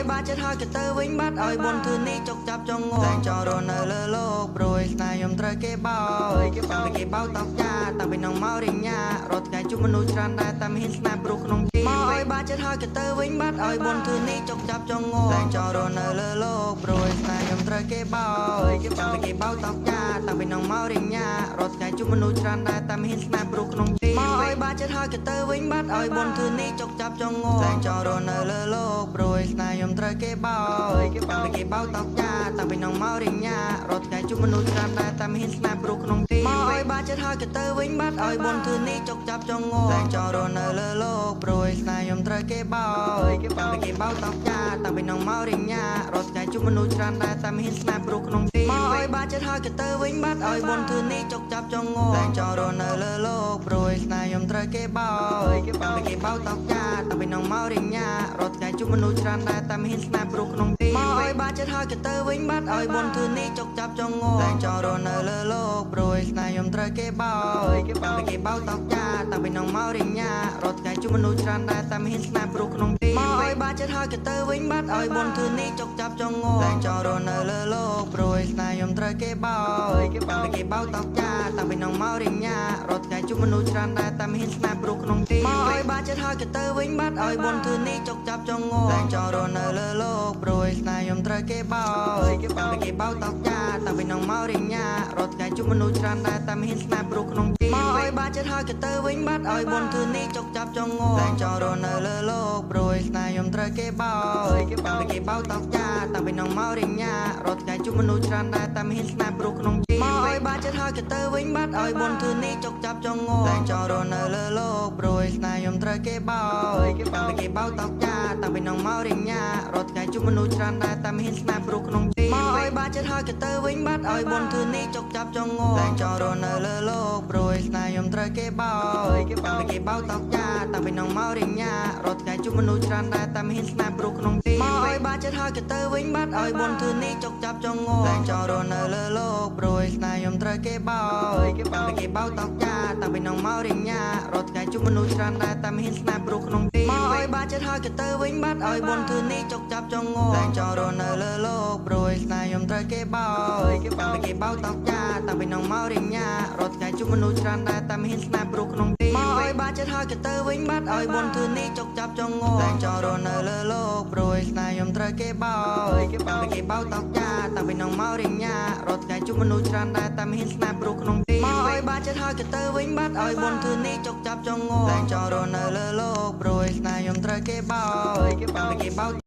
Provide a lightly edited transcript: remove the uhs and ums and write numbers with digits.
ឲ្យបាចិត្តហើយកទៅវិញបាត់ឲ្យបុនធ្វើនេះចុកចាប់ចងងតែចរនៅលើលោកព្រួយស្នេហ៍ខ្ញុំត្រូវគេបោគេបោតោកចាតាំងពីនងមករញ៉ារត់ថ្ងៃជួបមនុស្សច្រើនដែរតែមិនហ៊ានស្នេហ៍ព្រោះក្នុងទីមកឲ្យបាចិត្តហើយកទៅវិញបាត់ឲ្យបុនធ្វើនេះចុកចាប់ចងងតែចរនៅលើលោកព្រួយស្នេហ៍ខ្ញុំត្រូវគេបោគេបោតោកចាតាំងពីនងមករញ៉ារត់ថ្ងៃជួបមនុស្សច្រើនដែរតែមិនហ៊ានស្នេហ៍ព្រោះក្នុងទីមកឲ្យបាចិត្តហើយកទៅវិញបាត់ឲ្យបុនធ្វើនេះចុកចាប់ចងងតែចរនៅលើលោកព្រួយស្នេហ៍ខ្ញុំត្រូវគេបោគេបោតោកចាតាំងពីនងមករញ៉ារត់ថ្ងៃជួបមនុស្សច្រើនដែរតែមិនហ៊ានស្នេហ៍ព្រោះក្នុងទីមកឲ្យបាចិត្តហើយកទៅវិញបាត់ឲ្យបុនធ្វើនេះចុកចាប់ចងងតែចរនៅលើលោកព្រួយស្នេហ៍ខ្ញុំត្រូវគេបោគេបោតោកចាតាំងពីនងមករញ៉ារត់ថ្ងៃជួបមនុស្សច្រើនដែរតែមិនហ៊ានស្នេហ៍ព្រោះក្នុងទីមកឲ្យបាចិត្តហើយកទៅវិញបាត់ឲ្យបុនធ្វើនេះចុកចាប់ចងងតែចរនៅលើលោកព្រួយស្នេហ៍ខ្ញុំត្រូវគេបោគេបោតោកចាតាំងពីនងមករញ៉ារត់ថ្ងៃជួបមនុស្សច្រើនដែរតែមិនហ៊ានស្នេហ៍ព្រោះក្នុងទីមកឲ្យបាចិត្តហើយកទៅវិញបាត់ឲ្យបុនធ្វើនេះចុកចាប់ចងងតែចរនៅលើលោកព្រួយស្នេហ៍ខ្ញុំត្រូវគេបោគេបោតោកចាតាំងពីនងមករញ៉ារត់ថ្ងៃជួបមនុស្សច្រើនដែរតែមិនហ៊ានស្នេហ៍ព្រោះក្នុងទីមកឲ្យបាចិត្តហើយកទៅវិញបាត់ឲ្យបុនធ្វើនេះចុកចាប់ចងងតែចរនៅលើលោកព្រួយស្នេហ៍ខ្ញុំត្រូវគេបោគេបោតោកចាតាំងពីនងមករញ៉ារត់ថ្ងៃជួបមនុស្សច្រើនដែរតែមិនហ៊ានស្នេហ៍ព្រោះក្នុងទីមកឲ្យបាចិត្តហើយកទៅវិញបាត់ឲ្យបុនធ្វើនេះចុកចាប់ចងងតែចរនៅលើលោកព្រួយស្នេហ៍ខ្ញុំត្រូវគេបោគេបោតោកចាតាំងពីនងមករញ៉ារត់ថ្ងៃជួបមនុស្សច្រើនដែរតែមិនហ៊ានស្នេហ៍ព្រោះក្នុងទីមកឲ្យបាចិត្តហើយកទៅវិញបាត់ឲ្យបុនធ្វើនេះចុកចាប់ចងងតែចរនៅលើលោកព្រួយស្នេហ៍ខ្ញុំត្រូវគេបោគេបោតោកចាតាំងពីនងមករញ៉ារត់ថ្ងៃជួបមនុស្សច្រើនដែរតែមិនហ៊ានស្នេហ៍ព្រោះក្នុងទីមកឲ្យបាចិត្តហើយកទៅវិញបាត់ឲ្យបុនធ្វើនេះចុកចាប់ចងងតែចរនៅលើលោកព្រួយស្នេហ៍ខ្ញុំត្រូវគេបោគេបោតោកចាតាំងពីនងមករញ៉ារត់ថ្ងៃជួបមនុស្សច្រើនដែរតែមិនហ៊ានស្នេហ៍ព្រោះក្នុងទីមកឲ្យបាចិត្តហើយកទៅវិញបាត់ឲ្យបុនធ្វើនេះចុកចាប់ចងងតែចរនៅលើលោកព្រួយស្នេហ៍ខ្ញុំត្រូវគេបោគេបោតោកចាតាំងពីនងមករញ៉ារត់ថ្ងៃជួបមនុស្សច្រើនដែរតែមិនហ៊ានស្នេហ៍ព្រោះក្នុងទីមកឲ្យបាចិត្តហើយកទៅវិញបាត់ឲ្យបុនធ្វើនេះចុកចាប់ចងងតែចរនៅលើលោកព្រួយស្នេហ៍ខ្ញុំត្រូវគេបោគេបោតោកចាតាំងពីនងមករញ៉ារត់ថ្ងៃជួបមនុស្សច្រើនដែរតែមិនហ៊ានស្នេហ៍ព្រោះក្នុងទីមកឲ្យបាចិត្តហើយកទៅវិញបាត់ឲ្យបុនធ្វើនេះចុកចាប់ចងងតែចរនៅលើលោកព្រួយស្នេហ៍ខ្ញុំត្រូវគេបោគេបោតោកចាតាំងពីនងមករញ៉ារត់ថ្ងៃជួបមនុស្សច្រើនដែរតែមិនហ៊ានស្នេហ៍ព្រោះក្នុងទីមកឲ្យបាចិត្តហើយកទៅវិញបាត់ឲ្យបុនធ្វើនេះចុកចាប់ចងងតែចរនៅលើលោកព្រួយស្នេហ៍ខ្ញុំត្រូវគេបោគេបោតោកចាតាំងពីនងមករញ៉ារត់ថ្ងៃជួបមនុស្សច្រើនដែរតែមិនហ៊ានស្នេហ៍ព្រោះក្នុងទីមកឲ្យបាចិត្តហើយកទៅវិញបាត់ឲ្យបុនធ្វើនេះចុកចាប់ចងងតែចរនៅលើលោកព្រួយស្នេហ៍ខ្ញុំត្រូវគេបោគេបោត